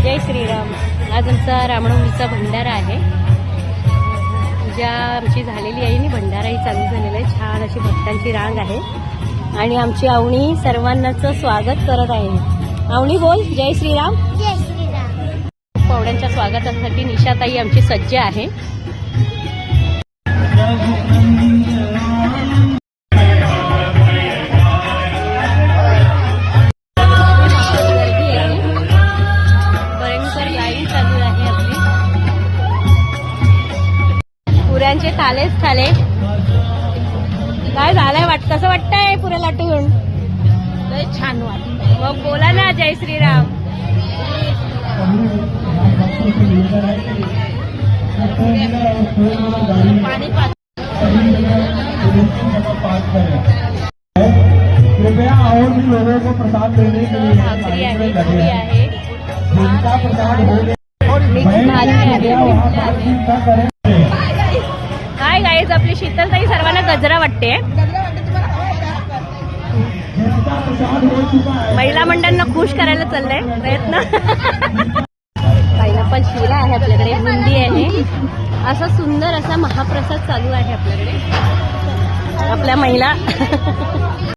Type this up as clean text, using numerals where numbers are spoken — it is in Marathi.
जय श्रीराम। आज आमचा रामनवमीचा भंडारा आहे। पूजा आमची झालेली आहे आणि भंडाराही चालू झालेला आहे। छान अशी भक्तांची रांग आहे आणि आमची आवणी सर्वांनाच स्वागत करत आहे। आवणी बोल, जय श्रीराम। जय श्रीराम। पाहुण्यांच्या स्वागतासाठी निशाताई आमची सज्ज आहे। पुऱ्यांचे थालेच थाले काय झालंय कसं वाटतंय पुऱ्या लाटू घेऊन? लय छान वाटत। मग बोला ना, जय श्रीराम। पाणी कृपया और भी लोगों को प्रसाद देने के लिए भाकरी आहे, पोळी आहे, जिनका प्रसाद होने मिक्स भाजी आहे। काय गाईज, आपली शीतलताई सर्वांना गजरा वाटते। महिला मंडळांना खुश करायला चाललंय प्रयत्न। पाहिला पण शिरा आहे आपल्याकडे, बुंदी आहे। असा सुंदर असा महाप्रसाद चालू आहे आपल्याकडे। आपल्या महिला